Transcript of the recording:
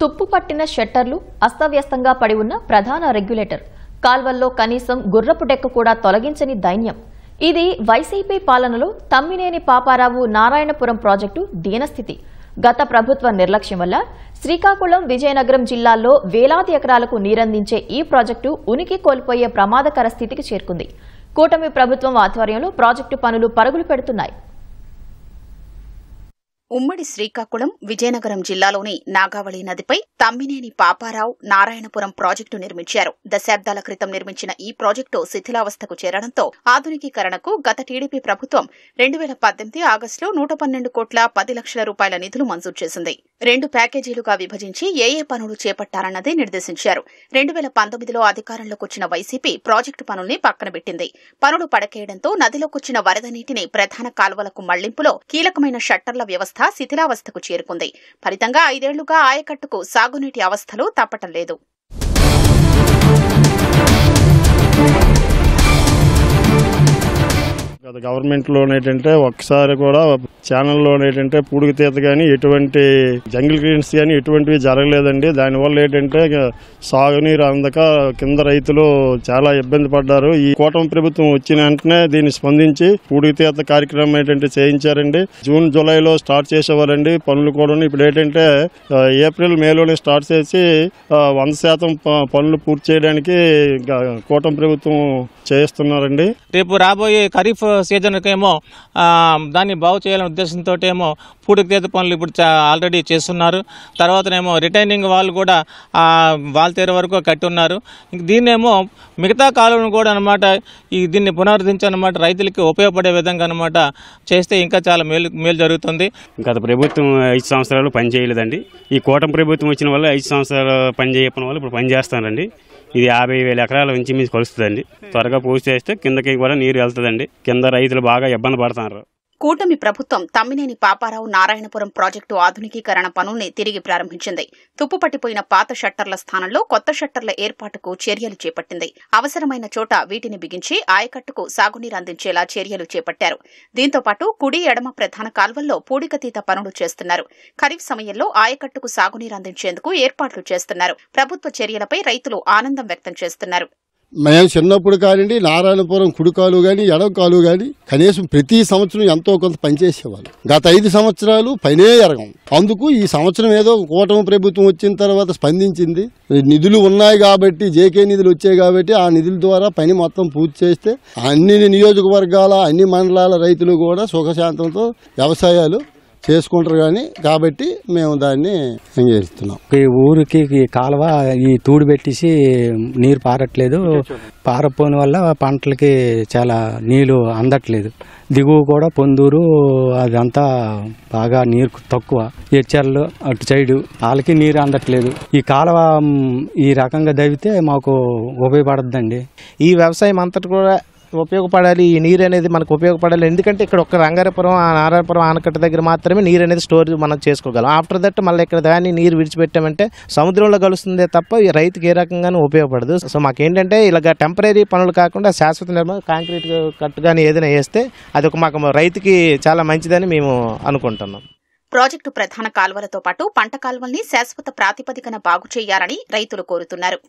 తుప్పు పట్టిన షట్టర్లు, అస్తవ్యస్తంగా పడి ఉన్న ప్రధాన రెగ్యులేటర్, కాల్వల్లో కనీసం గుర్రపు డెక్క కూడా తొలగించని దైన్యం. ఇది వైసీపీ పాలనలో తమ్మినేని పాపారావు నారాయణపురం ప్రాజెక్టు దీనస్థితి. గత ప్రభుత్వ నిర్లక్ష్యం వల్ల శ్రీకాకుళం, విజయనగరం జిల్లాల్లో వేలాది ఎకరాలకు నీరందించే ఈ ప్రాజెక్టు ఉనికి కోల్పోయే ప్రమాదకర స్థితికి చేరుకుంది. కూటమి ప్రభుత్వం ఆధ్వర్యంలో ప్రాజెక్టు పనులు పరుగులు పెడుతున్నాయి. ఉమ్మడి శ్రీకాకుళం, విజయనగరం జిల్లాలోని నాగావళి నదిపై తమ్మినేని పాపారావు నారాయణపురం ప్రాజెక్టు నిర్మించారు. దశాబ్దాల క్రితం నిర్మించిన ఈ ప్రాజెక్టు శిథిలావస్థకు చేరడంతో ఆధునికీకరణకు గత టీడీపీ ప్రభుత్వం 2018 ఆగస్టులో 112 కోట్ల 10 లక్షల రూపాయల నిధులు మంజూరు చేసింది. 2 ప్యాకేజీలుగా విభజించి ఏ పనులు చేపట్టాలన్నది నిర్దేశించారు. 2019లో అధికారంలోకి వచ్చిన వైసీపీ ప్రాజెక్టు పనుల్ని పక్కన పెట్టింది. పనులు పడకేయడంతో నదిలోకొచ్చిన వరద నీటిని ప్రధాన కాల్వలకు మళ్లింపులో కీలకమైన షట్టర్ల వ్యవస్థ శిథిలావస్థకు చేరుకుంది. ఫలితంగా 5 ఏళ్లుగా ఆయకట్టుకు సాగునీటి అవస్థలు తప్పటం లేదు. గత గవర్నమెంట్లోనేటంటే ఒక్కసారి కూడా ఛానల్లోనేటంటే పూడికి తీత కానీ ఎటువంటి జంగిల్ క్లీన్స్ కానీ ఎటువంటివి జరగలేదండి. దానివల్ల ఏంటంటే సాగునీరు అందక కింద రైతులు చాలా ఇబ్బంది పడ్డారు. ఈ కూటమి ప్రభుత్వం వచ్చిన వెంటనే దీన్ని స్పందించి పూడికి తీత కార్యక్రమం ఏంటంటే చేయించారండి. జూన్, జూలైలో స్టార్ట్ చేసేవారండి పనులు కూడా. ఇప్పుడు ఏంటంటే ఏప్రిల్, మేలోనే స్టార్ట్ చేసి 100% పనులు పూర్తి చేయడానికి కూటమి ప్రభుత్వం చేస్తున్నారండి. రేపు రాబోయే ఖరీఫ్ సీజన్కేమో దాన్ని బాగు చేయాలనే ఉద్దేశంతో ఏమో పూడికి తీత పనులు ఇప్పుడు ఆల్రెడీ చేస్తున్నారు. తర్వాతనేమో రిటైనింగ్ వాళ్ళు కూడా వాళ్ళ తీర వరకు కట్టి ఉన్నారు. దీన్నేమో మిగతా కాలువను కూడా అనమాట దీన్ని పునరుద్ధరించనమాట రైతులకి ఉపయోగపడే విధంగా అనమాట చేస్తే ఇంకా చాలా మేలు జరుగుతుంది. గత ప్రభుత్వం 5 సంవత్సరాలు పని చేయలేదండి. ఈ కూటమి ప్రభుత్వం వచ్చిన వల్ల 5 సంవత్సరాలు పని చేయకపోవడం వల్ల ఇప్పుడు పని చేస్తానండి. ఇది 50,000 ఎకరాల నుంచి మీకు కలుస్తుందండి. త్వరగా పూర్తి చేస్తే కిందకి కూడా నీరు వెళ్తుందండి. కింద రైతులు బాగా ఇబ్బంది పడుతున్నారు. కూటమి ప్రభుత్వం తమ్మినేని పాపారావు నారాయణపురం ప్రాజెక్టు ఆధునికీకరణ పనుల్ని తిరిగి ప్రారంభించింది. తుప్పుపట్టిపోయిన పాత షట్టర్ల స్థానంలో కొత్త షట్టర్ల ఏర్పాటుకు చర్యలు చేపట్టింది. అవసరమైన చోట వీటిని బిగించి ఆయకట్టుకు సాగునీరు అందించేలా చర్యలు చేపట్టారు. దీంతో పాటు కుడి, ఎడమ ప్రధాన కాల్వల్లో పూడికతీత పనులు చేస్తున్నారు. ఖరీఫ్ సమయంలో ఆయకట్టుకు సాగునీరు అందించేందుకు ఏర్పాట్లు చేస్తున్నారు. ప్రభుత్వ చర్యలపై రైతులు ఆనందం వ్యక్తం చేస్తున్నారు. మేము చిన్నప్పుడు కానివ్వండి నారాయణపురం కుడికాలు కానీ ఎడవకాలు కానీ కనీసం ప్రతి సంవత్సరం ఎంతో కొంత పనిచేసేవాళ్ళు. గత 5 సంవత్సరాలు పనే ఎరగం. అందుకు ఈ సంవత్సరం ఏదో కూటమి ప్రభుత్వం వచ్చిన తర్వాత స్పందించింది. నిధులు ఉన్నాయి కాబట్టి, జేకే నిధులు వచ్చాయి కాబట్టి ఆ నిధుల ద్వారా పని మొత్తం పూర్తి చేస్తే అన్ని నియోజకవర్గాల, అన్ని మండలాల రైతులు కూడా సుఖశాంతంతో వ్యవసాయాలు చేసుకుంటారు. కానీ కాబట్టి మేము దాన్ని అంగీకరిస్తున్నాం. ఈ ఊరికి కాలువ ఈ తూడు పెట్టేసి నీరు పారట్లేదు. పారపోని వల్ల పంటలకి చాలా నీళ్లు అందట్లేదు. దిగువ కూడా పొందూరు అదంతా బాగా నీరు తక్కువ. ఎచ్చర్లు అటు సైడు వాళ్ళకి నీరు అందట్లేదు. ఈ కాలువ ఈ రకంగా దవ్వితే మాకు ఉపయోగపడద్దండి. ఈ వ్యవసాయం అంతటి కూడా ఉపయోగపడాలి. ఈ నీరు అనేది మనకు ఉపయోగపడాలి. ఎందుకంటే ఇక్కడ ఒక రంగారపురం, నారాయణపురం ఆనకట్ట దగ్గర మాత్రమే నీరు అనేది స్టోర్ మనం చేసుకోగలం. ఆఫ్టర్ దట్ మళ్ళీ ఇక్కడ దాన్ని నీరు విడిచిపెట్టామంటే సముద్రంలో కలుస్తుందే తప్ప ఈ రైతుకి ఏ రకంగానూ ఉపయోగపడదు. సో మాకేంటంటే ఇలాగ టెంపరీ పనులు కాకుండా శాశ్వత నిర్మాణం, కాంక్రీట్ కట్టు కానీ ఏదైనా వేస్తే అది ఒక మాకు రైతుకి చాలా మంచిదని మేము అనుకుంటున్నాం. ప్రాజెక్టు ప్రధాన కాల్వలతో పాటు పంట కాల్వల్ని శాశ్వత ప్రాతిపదికన బాగు చేయాలని రైతులు కోరుతున్నారు.